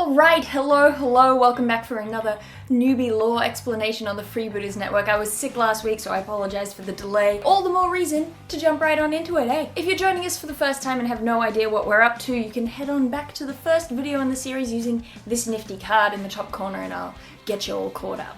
Alright, hello, welcome back for another newbie lore explanation on the Freebooters network. I was sick last week, so I apologize for the delay. All the more reason to jump right on into it, eh? If you're joining us for the first time and have no idea what we're up to, you can head on back to the first video in the series using this nifty card in the top corner and I'll get you all caught up.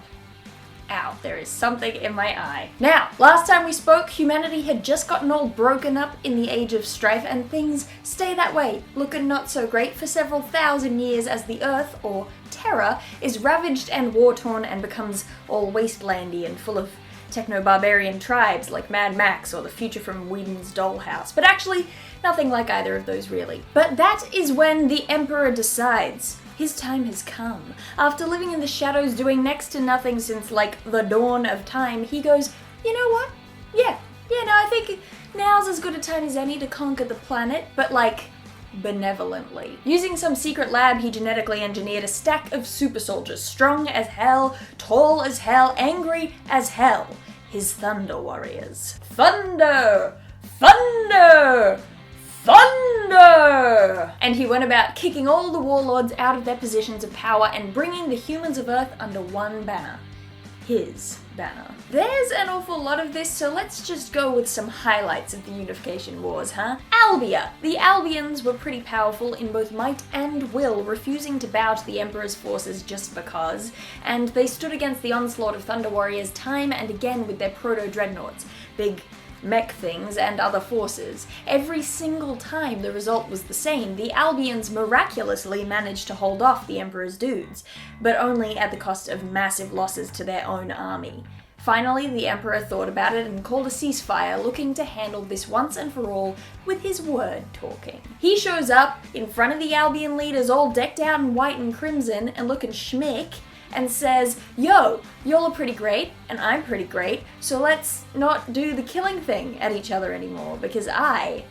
Ow, there is something in my eye. Now, last time we spoke, humanity had just gotten all broken up in the Age of Strife, and things stay that way, looking not so great for several thousand years as the Earth, or Terra, is ravaged and war-torn and becomes all wastelandy and full of techno-barbarian tribes like Mad Max or the future from Whedon's Dollhouse. But actually, nothing like either of those really. But that is when the Emperor decides his time has come. After living in the shadows doing next to nothing since like the dawn of time, he goes, you know what? Yeah, no, I think now's as good a time as any to conquer the planet, but like, benevolently. Using some secret lab, he genetically engineered a stack of super soldiers, strong as hell, tall as hell, angry as hell. His Thunder Warriors. Thunder! Thunder! Thunder! And he went about kicking all the warlords out of their positions of power and bringing the humans of Earth under one banner. His banner. There's an awful lot of this, so let's just go with some highlights of the Unification Wars, huh? Albia. The Albians were pretty powerful in both might and will, refusing to bow to the Emperor's forces just because, and they stood against the onslaught of Thunder Warriors time and again with their proto-dreadnoughts. Big mech things and other forces. Every single time the result was the same. The Albians miraculously managed to hold off the Emperor's dudes, but only at the cost of massive losses to their own army. Finally, the Emperor thought about it and called a ceasefire, looking to handle this once and for all with his word talking. He shows up in front of the Albion leaders all decked out in white and crimson and looking schmick, and says, yo, y'all are pretty great, and I'm pretty great, so let's not do the killing thing at each other anymore, because I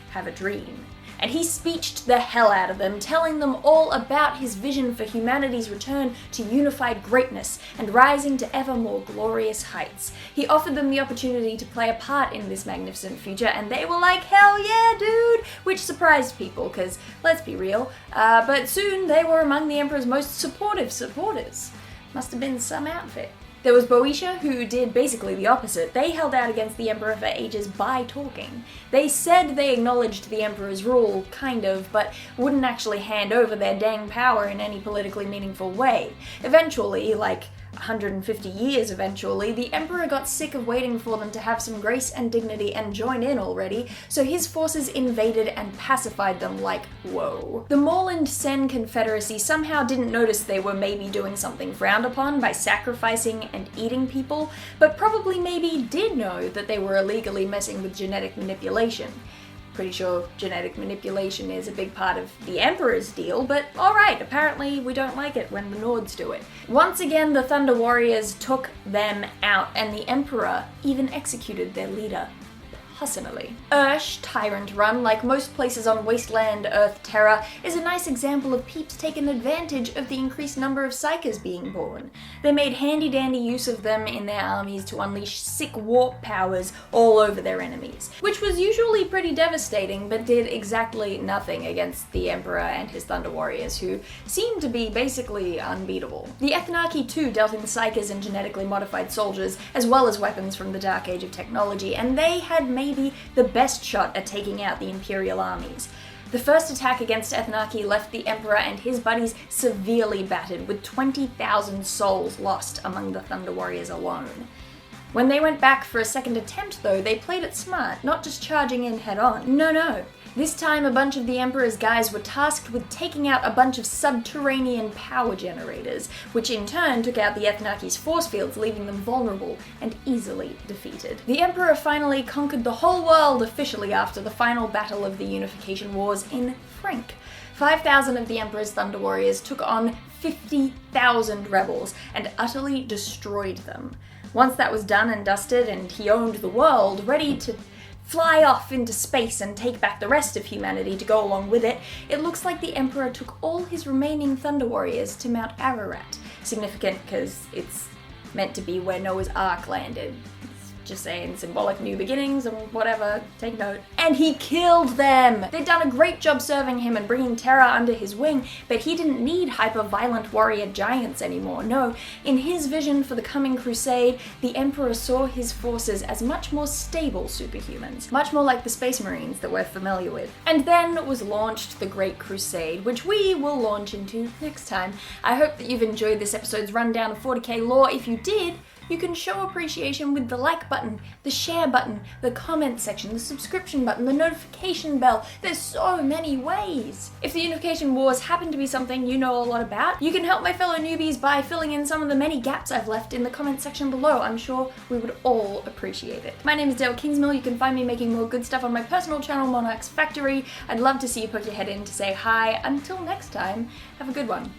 have a dream. And he speeched the hell out of them, telling them all about his vision for humanity's return to unified greatness and rising to ever more glorious heights. He offered them the opportunity to play a part in this magnificent future, and they were like, hell yeah, dude! Which surprised people, because, let's be real, but soon they were among the Emperor's most supportive supporters. Must have been some outfit. There was Borgia, who did basically the opposite. They held out against the Emperor for ages by talking. They said they acknowledged the Emperor's rule, kind of, but wouldn't actually hand over their dang power in any politically meaningful way. Eventually, like 150 years eventually, the Emperor got sick of waiting for them to have some grace and dignity and join in already, so his forces invaded and pacified them like, whoa. The Moreland Sen Confederacy somehow didn't notice they were maybe doing something frowned upon by sacrificing and eating people, but probably maybe did know that they were illegally messing with genetic manipulation. Pretty sure genetic manipulation is a big part of the Emperor's deal, but alright, apparently we don't like it when the Nords do it. Once again, the Thunder Warriors took them out, and the Emperor even executed their leader personally. Ursh, Tyrant Run, like most places on Wasteland Earth Terra, is a nice example of peeps taking advantage of the increased number of psychers being born. They made handy-dandy use of them in their armies to unleash sick warp powers all over their enemies, which was usually pretty devastating, but did exactly nothing against the Emperor and his Thunder Warriors, who seemed to be basically unbeatable. The Ethnarchy too dealt in psychers and genetically modified soldiers, as well as weapons from the Dark Age of technology, and they had maybe the best shot at taking out the Imperial armies. The first attack against Ethnarchy left the Emperor and his buddies severely battered, with 20,000 souls lost among the Thunder Warriors alone. When they went back for a second attempt though, they played it smart, not just charging in head on. No. This time a bunch of the Emperor's guys were tasked with taking out a bunch of subterranean power generators, which in turn took out the Ethnarchy's force fields, leaving them vulnerable and easily defeated. The Emperor finally conquered the whole world officially after the final battle of the Unification Wars in Frank. 5,000 of the Emperor's Thunder Warriors took on 50,000 rebels and utterly destroyed them. Once that was done and dusted and he owned the world, ready to fly off into space and take back the rest of humanity to go along with it, it looks like the Emperor took all his remaining Thunder Warriors to Mount Ararat. Significant because it's meant to be where Noah's Ark landed. It's Just saying, symbolic new beginnings and whatever, take note. And he killed them! They'd done a great job serving him and bringing terror under his wing, but he didn't need hyper-violent warrior giants anymore. No, in his vision for the coming crusade, the Emperor saw his forces as much more stable superhumans, much more like the Space Marines that we're familiar with. And then was launched the Great Crusade, which we will launch into next time. I hope that you've enjoyed this episode's rundown of 40k lore. If you did, you can show appreciation with the like button, the share button, the comment section, the subscription button, the notification bell. There's so many ways. If the Unification Wars happen to be something you know a lot about, you can help my fellow newbies by filling in some of the many gaps I've left in the comment section below. I'm sure we would all appreciate it. My name is Dale Kingsmill. You can find me making more good stuff on my personal channel, Monarch's Factory. I'd love to see you poke your head in to say hi. Until next time, have a good one.